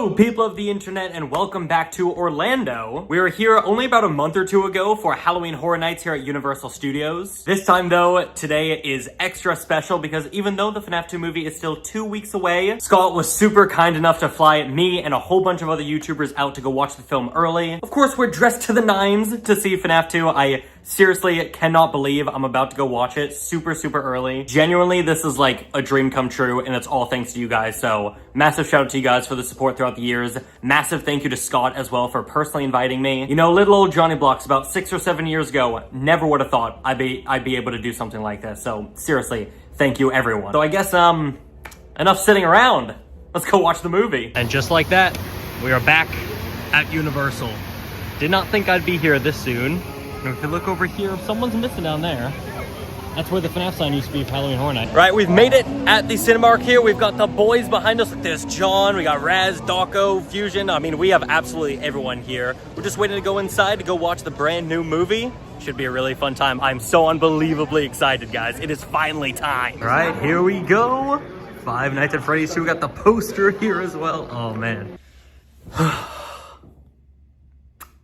Hello, people of the internet, and welcome back to Orlando. We were here only about a month or two ago for Halloween Horror Nights here at Universal Studios. This time, though, today is extra special because even though the FNAF 2 movie is still 2 weeks away, Scott was super kind enough to fly me and a whole bunch of other YouTubers out to go watch the film early. Of course, we're dressed to the nines to see FNAF 2. I seriously cannot believe I'm about to go watch it super early. Genuinely, this is like a dream come true, and it's all thanks to you guys. So massive shout out to you guys for the support throughout the years. Massive thank you to Scott as well for personally inviting me. You know, little old JonnyBlox about 6 or 7 years ago, never would have thought I'd be able to do something like this. So seriously, thank you everyone. So I guess enough sitting around. Let's go watch the movie. And just like that, we are back at Universal. Did not think I'd be here this soon. If you look over here, someone's missing down there. That's where the FNAF sign used to be for Halloween Horror Night. Right, we've made it at the Cinemark here. We've got the boys behind us. Like there's John, we got Raz, Dawko, Fusion. I mean, we have absolutely everyone here. We're just waiting to go inside to go watch the brand new movie. Should be a really fun time. I'm so unbelievably excited, guys. It is finally time. All right, here we go. Five Nights at Freddy's 2. We got the poster here as well. Oh, man.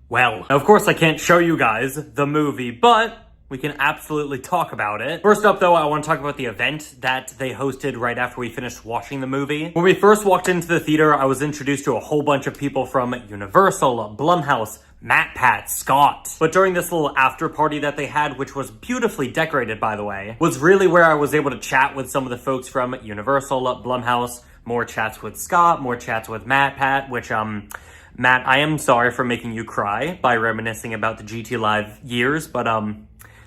Well, of course I can't show you guys the movie, but we can absolutely talk about it. First up though, I want to talk about the event that they hosted right after we finished watching the movie. When we first walked into the theater, I was introduced to a whole bunch of people from Universal, Blumhouse, MatPat, Scott. But during this little after party that they had, which was beautifully decorated by the way, was really where I was able to chat with some of the folks from Universal, Blumhouse, more chats with Scott, more chats with MatPat, which Matt, I am sorry for making you cry by reminiscing about the GT Live years, but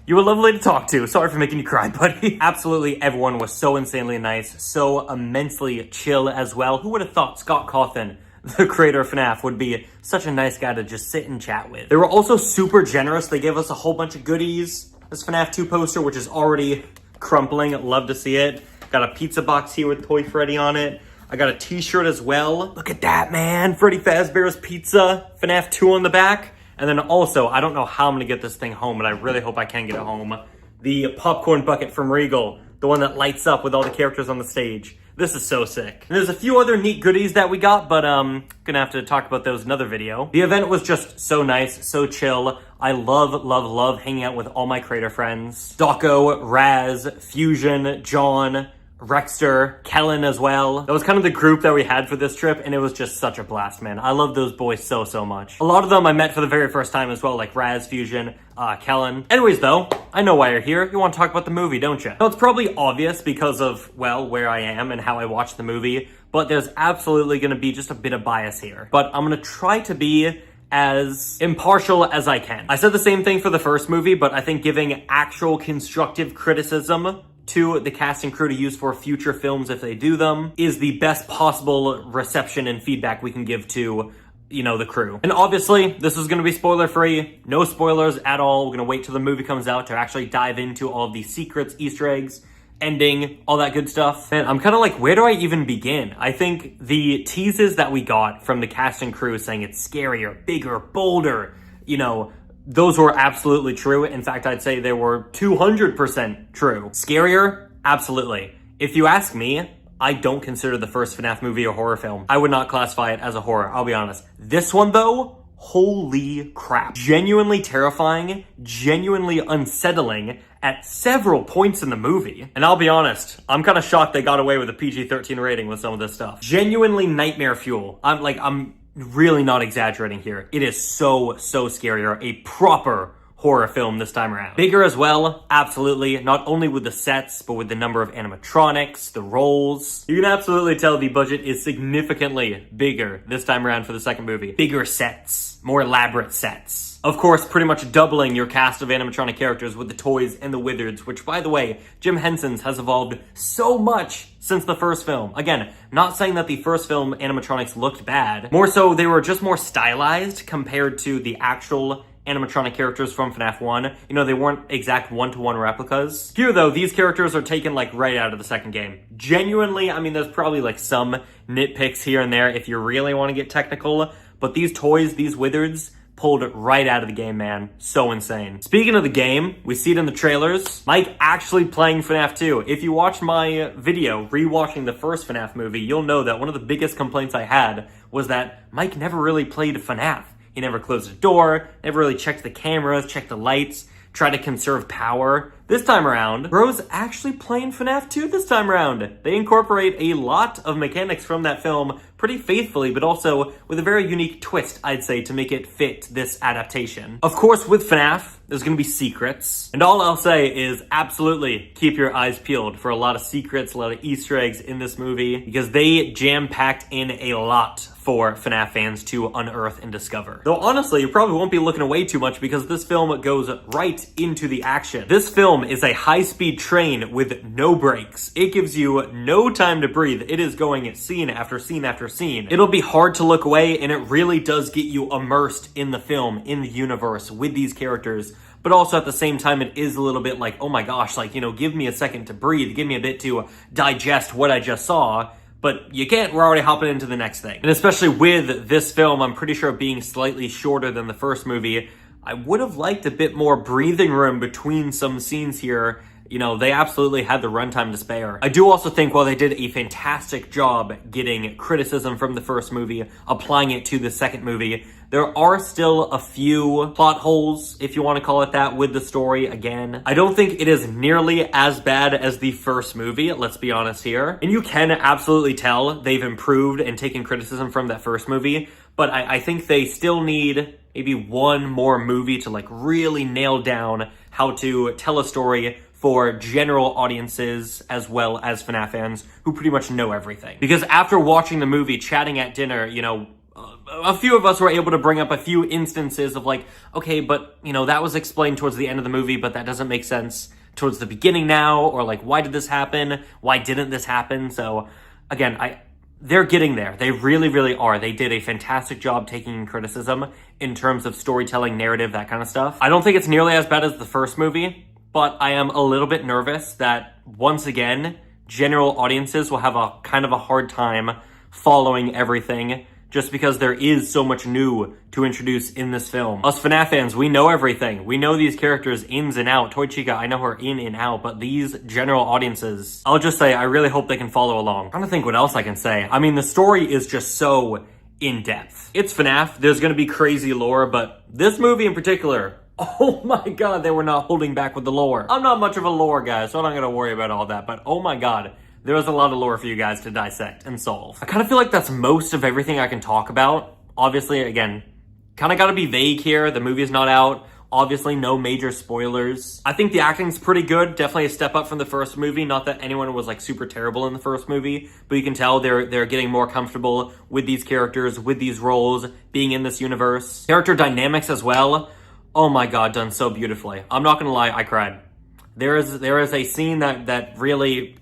you were lovely to talk to. Sorry for making you cry, buddy. Absolutely everyone was so insanely nice, so immensely chill as well. Who would have thought Scott CAWTHON, the creator of FNAF, would be such a nice guy to just sit and chat with. They were also super generous. They gave us a whole bunch of goodies. This FNAF 2 poster, which is already crumpling. Love to see it. Got a pizza box here with Toy Freddy on it. I got a t-shirt as well. Look at that, man. Freddy Fazbear's Pizza, FNAF 2 on the back. And then also, I don't know how I'm gonna get this thing home, but I really hope I can get it home. The popcorn bucket from Regal, the one that lights up with all the characters on the stage. This is so sick. And there's a few other neat goodies that we got, but gonna have to talk about those in another video. The event was just so nice, so chill. I love hanging out with all my creator friends. Dawko, Raz, Fusion, John, Rexter, Kellen as well. That was kind of the group that we had for this trip, and it was just such a blast, man. I love those boys so much. A lot of them I met for the very first time as well, like Raz, Fusion, Kellen. Anyways, though, I know why you're here. You want to talk about the movie, don't you? Now, it's probably obvious because of, well, where I am and how I watched the movie, but there's absolutely going to be just a bit of bias here. But I'm going to try to be as impartial as I can. I said the same thing for the first movie, but I think giving actual constructive criticism to the cast and crew to use for future films if they do them is the best possible reception and feedback we can give to, you know, the crew. And obviously, this is going to be spoiler free. No spoilers at all. We're going to wait till the movie comes out to actually dive into all of the secrets, Easter eggs, ending, all that good stuff. And I'm kind of like, where do I even begin? I think the teases that we got from the cast and crew saying it's scarier, bigger, bolder, you know, those were absolutely true. In fact, I'd say they were 200% true. Scarier? Absolutely. If you ask me, I don't consider the first FNAF movie a horror film. I would not classify it as a horror, I'll be honest. This one though, holy crap. Genuinely terrifying, genuinely unsettling at several points in the movie. And I'll be honest, I'm kind of shocked they got away with a PG-13 rating with some of this stuff. Genuinely nightmare fuel. I'm really not exaggerating here. It is so scarier. A proper horror film this time around. Bigger as well, absolutely. Not only with the sets, but with the number of animatronics, the roles. You can absolutely tell the budget is significantly bigger this time around for the second movie. Bigger sets, more elaborate sets. Of course, pretty much doubling your cast of animatronic characters with the toys and the wizards, which, by the way, Jim Henson's has evolved so much since the first film. Again, not saying that the first film animatronics looked bad. More so, they were just more stylized compared to the actual animatronic characters from FNAF 1. You know, they weren't exact one-to-one replicas. Here, though, these characters are taken, like, right out of the second game. Genuinely, I mean, there's probably, like, some nitpicks here and there if you really want to get technical, but these toys, these wizards, pulled right out of the game, man. So insane. Speaking of the game, we see it in the trailers. Mike actually playing FNAF 2. If you watched my video rewatching the first FNAF movie, you'll know that one of the biggest complaints I had was that Mike never really played FNAF. He never closed the door, never really checked the cameras, checked the lights, tried to conserve power. This time around, bro's actually playing FNAF 2 this time around. They incorporate a lot of mechanics from that film pretty faithfully, but also with a very unique twist, I'd say, to make it fit this adaptation. Of course, with FNAF, there's gonna be secrets. And all I'll say is absolutely keep your eyes peeled for a lot of secrets, a lot of Easter eggs in this movie, because they jam-packed in a lot for FNAF fans to unearth and discover. Though honestly, you probably won't be looking away too much because this film goes right into the action. This film is a high-speed train with no brakes. It gives you no time to breathe. It is going scene after scene after scene. It'll be hard to look away, and it really does get you immersed in the film, in the universe, with these characters. But also at the same time, it is a little bit like, oh my gosh, like, you know, give me a second to breathe. Give me a bit to digest what I just saw. But you can't, we're already hopping into the next thing. And especially with this film, I'm pretty sure being slightly shorter than the first movie, I would have liked a bit more breathing room between some scenes here. You know, they absolutely had the runtime to spare. I do also think while they did a fantastic job getting criticism from the first movie, applying it to the second movie, there are still a few plot holes, if you want to call it that, with the story again. I don't think it is nearly as bad as the first movie, let's be honest here. And you can absolutely tell they've improved and taken criticism from that first movie, but I think they still need maybe one more movie to like really nail down how to tell a story for general audiences as well as FNAF fans who pretty much know everything. Because after watching the movie, chatting at dinner, you know, a few of us were able to bring up a few instances of like, okay, but you know, that was explained towards the end of the movie, but that doesn't make sense towards the beginning now, or like, why did this happen? Why didn't this happen? So again, they're getting there. They really, really are. They did a fantastic job taking criticism in terms of storytelling, narrative, that kind of stuff. I don't think it's nearly as bad as the first movie, but I am a little bit nervous that once again, general audiences will have a kind of a hard time following everything just because there is so much new to introduce in this film. Us FNAF fans, we know everything. We know these characters ins and out. Toy Chica, I know her in and out, but these general audiences, I'll just say, I really hope they can follow along. I'm trying to think what else I can say. I mean, the story is just so in-depth. It's FNAF, there's gonna be crazy lore, but this movie in particular, oh my god, they were not holding back with the lore. I'm not much of a lore guy, so I'm not gonna worry about all that, but oh my god, there was a lot of lore for you guys to dissect and solve. I kind of feel like that's most of everything I can talk about. Obviously, again, kind of gotta be vague here. The movie's not out. Obviously, no major spoilers. I think the acting's pretty good. Definitely a step up from the first movie. Not that anyone was like super terrible in the first movie, but you can tell they're getting more comfortable with these characters, with these roles, being in this universe. Character dynamics as well. Oh my god, done so beautifully. I'm not gonna lie, I cried. There is a scene that really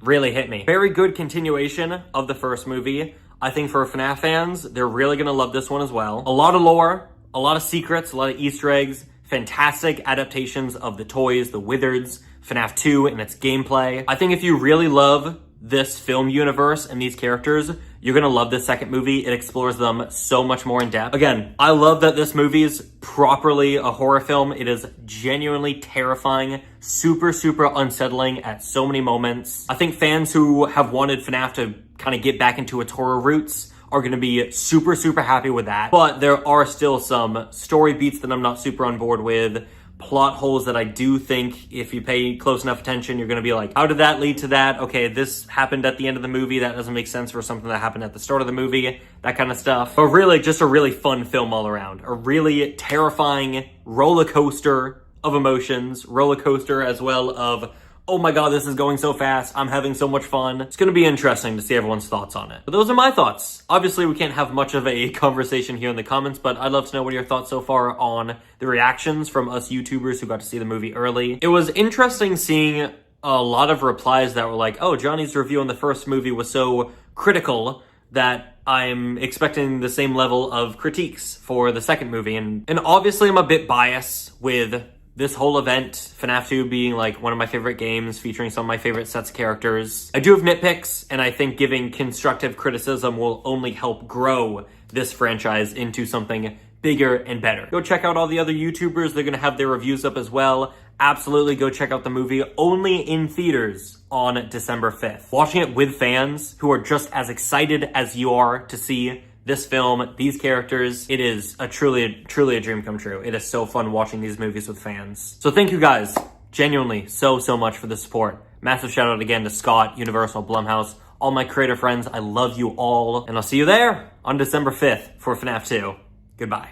hit me. Very good continuation of the first movie. I think for FNAF fans, they're really gonna love this one as well. A lot of lore, a lot of secrets, a lot of Easter eggs, fantastic adaptations of the toys, the Wizards, FNAF 2 and its gameplay. I think if you really love this film universe and these characters, you're gonna love this second movie. It explores them so much more in depth. Again, I love that this movie is properly a horror film. It is genuinely terrifying, super, super unsettling at so many moments. I think fans who have wanted FNAF to kind of get back into its horror roots are gonna be super, super happy with that. But there are still some story beats that I'm not super on board with. Plot holes that I do think if you pay close enough attention, you're gonna be like, how did that lead to that? Okay, this happened at the end of the movie. That doesn't make sense for something that happened at the start of the movie, that kind of stuff. But really, just a really fun film all around. A really terrifying roller coaster of emotions, roller coaster as well of, oh my god, this is going so fast. I'm having so much fun. It's gonna be interesting to see everyone's thoughts on it. But those are my thoughts. Obviously, we can't have much of a conversation here in the comments, but I'd love to know what are your thoughts so far on the reactions from us YouTubers who got to see the movie early. It was interesting seeing a lot of replies that were like, oh, Johnny's review on the first movie was so critical that I'm expecting the same level of critiques for the second movie. And obviously, I'm a bit biased with this whole event, FNAF 2 being like one of my favorite games, featuring some of my favorite sets of characters. I do have nitpicks, and I think giving constructive criticism will only help grow this franchise into something bigger and better. Go check out all the other YouTubers. They're gonna have their reviews up as well. Absolutely go check out the movie, only in theaters on December 5th. Watching it with fans who are just as excited as you are to see this film, these characters. It is truly a dream come true. It is so fun watching these movies with fans. So thank you guys, genuinely, so much for the support. Massive shout out again to Scott, Universal, Blumhouse, all my creator friends. I love you all, and I'll see you there on December 5th for FNAF 2. Goodbye.